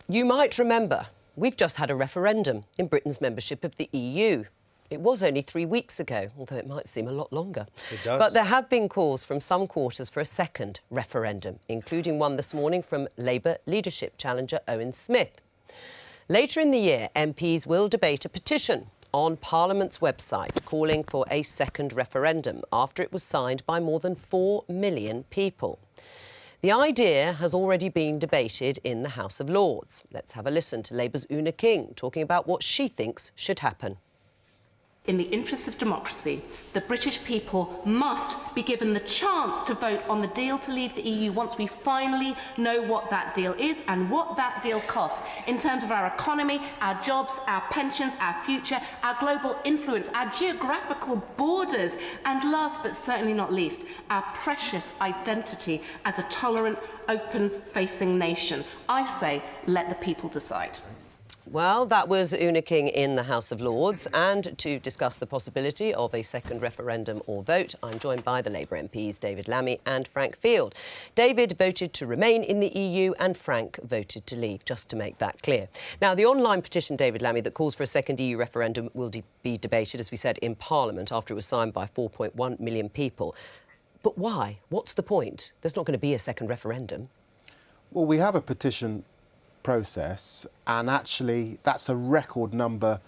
You might remember we've just had a referendum in Britain's membership of the EU. It was only 3 weeks ago, although it might seem a lot longer. It does. But there have been calls from some quarters for a second referendum, including one this morning from Labour leadership challenger Owen Smith. Later in the year, MPs will debate a petition on Parliament's website calling for a second referendum after it was signed by more than 4 million people. The idea has already been debated in the House of Lords. Let's have a listen to Labour's Una King talking about what she thinks should happen. In the interests of democracy, the British people must be given the chance to vote on the deal to leave the EU once we finally know what that deal is and what that deal costs in terms of our economy, our jobs, our pensions, our future, our global influence, our geographical borders, and last but certainly not least, our precious identity as a tolerant, open-facing nation. I say, let the people decide. Well, that was Una King in the House of Lords. And to discuss the possibility of a second referendum or vote, I'm joined by the Labour MPs David Lammy and Frank Field. David voted to remain in the EU and Frank voted to leave, just to make that clear. Now, the online petition, David Lammy, that calls for a second EU referendum will be debated, as we said, in Parliament after it was signed by 4.1 million people. But why? What's the point? There's not going to be a second referendum. Well, we have a petition process, and actually that's a record number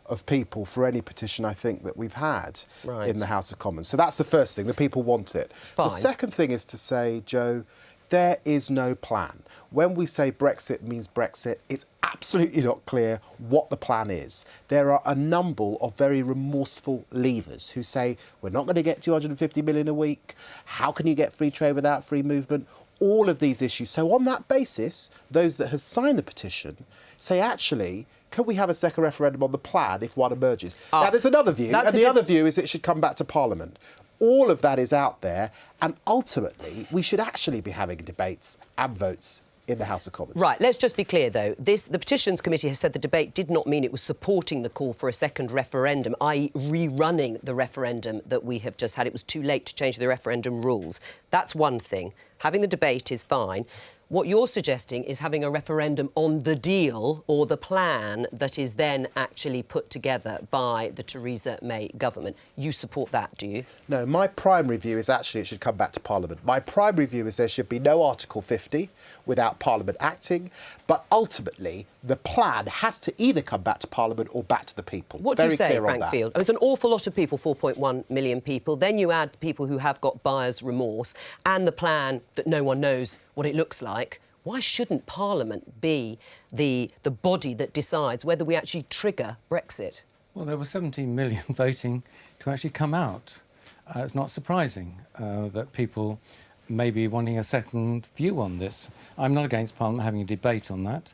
of people for any petition I think that we've had in the House of Commons. So that's the first thing, the people want it. Fine. The second thing is to say, Joe, there is no plan. When we say Brexit means Brexit, it's absolutely not clear what the plan is. There are a number of very remorseful leavers who say, we're not going to get 250 million a week. How can you get free trade without free movement? All of these issues. So on that basis, those that have signed the petition say, actually, can we have a second referendum on the plan if one emerges? Now, there's another view, and the other view is it should come back to Parliament. All of that is out there, and ultimately, we should actually be having debates and votes in the House of Commons. Right, let's just be clear, though. The Petitions Committee has said the debate did not mean it was supporting the call for a second referendum, i.e. rerunning the referendum that we have just had. It was too late to change the referendum rules. That's one thing. Having the debate is fine. What you're suggesting is having a referendum on the deal or the plan that is then actually put together by the Theresa May government. You support that, do you? No, my primary view is actually it should come back to Parliament. My primary view is there should be no Article 50 without Parliament acting, but ultimately the plan has to either come back to Parliament or back to the people. What do you say, Frank Field? It's an awful lot of people, 4.1 million people. Then you add people who have got buyer's remorse and the plan that no one knows what it looks like. Why shouldn't Parliament be the body that decides whether we actually trigger Brexit? Well, there were 17 million voting to actually come out. It's not surprising that people may be wanting a second view on this. I'm not against Parliament having a debate on that,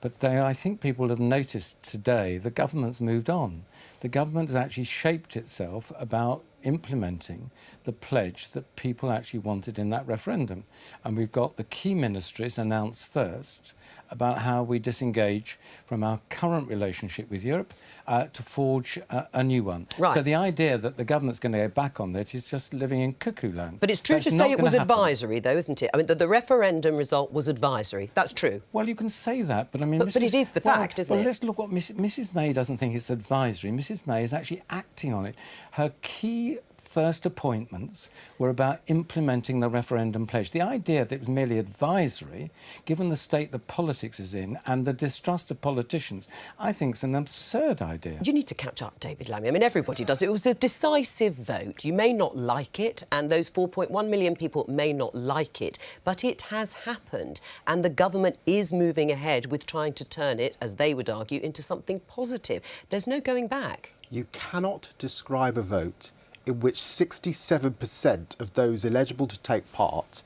but I think people have noticed today the government's moved on. The government has actually shaped itself about implementing the pledge that people actually wanted in that referendum. And we've got the key ministries announced first about how we disengage from our current relationship with Europe to forge a new one. Right. So the idea that the government's going to go back on that is just living in cuckoo land. But it's true to say it was advisory, though, isn't it? I mean, the referendum result was advisory. That's true. Well, you can say that, but I mean... But it is the fact, isn't it? Well, let's look what Mrs May doesn't think it's advisory. Mrs May is actually acting on it. Her key first appointments were about implementing the referendum pledge. The idea that it was merely advisory, given the state that politics is in and the distrust of politicians, I think is an absurd idea. You need to catch up, David Lammy. I mean, everybody does. It was a decisive vote. You may not like it, and those 4.1 million people may not like it, but it has happened, and the government is moving ahead with trying to turn it, as they would argue, into something positive. There's no going back. You cannot describe a vote in which 67% of those eligible to take part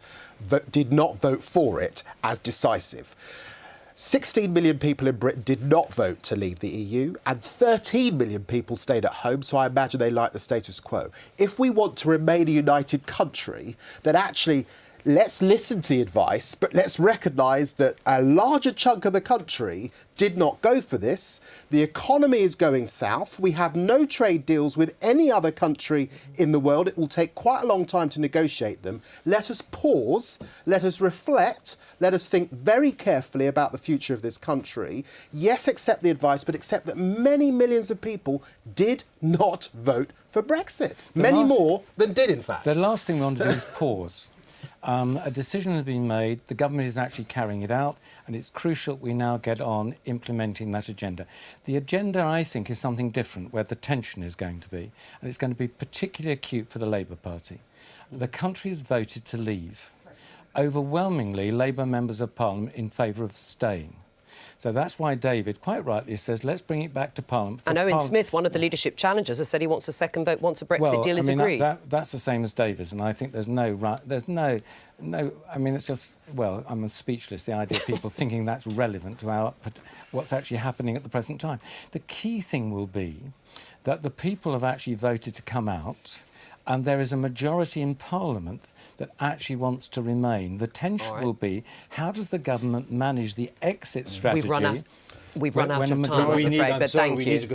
did not vote for it as decisive. 16 million people in Britain did not vote to leave the EU, and 13 million people stayed at home, so I imagine they like the status quo. If we want to remain a united country, then actually let's listen to the advice, but let's recognise that a larger chunk of the country did not go for this. The economy is going south. We have no trade deals with any other country in the world. It will take quite a long time to negotiate them. Let us pause, let us reflect, let us think very carefully about the future of this country. Yes, accept the advice, but accept that many millions of people did not vote for Brexit. Many more than did, in fact. The last thing we want to do is pause. A decision has been made, the government is actually carrying it out, and it's crucial we now get on implementing that agenda. The agenda, I think, is something different, where the tension is going to be, and it's going to be particularly acute for the Labour Party. The country has voted to leave. Overwhelmingly, Labour members of Parliament in favour of staying. So that's why David quite rightly says, let's bring it back to Parliament. And Owen Smith, one of the leadership challengers, has said he wants a second vote once a Brexit deal is agreed. That's the same as David's, and I think there's no, I mean, it's just, well, I'm speechless, the idea of people thinking that's relevant to what's actually happening at the present time. The key thing will be that the people have actually voted to come out, and there is a majority in Parliament that actually wants to remain. The tension will be, how does the government manage the exit strategy? We've run out of time, I'm afraid, but thank you.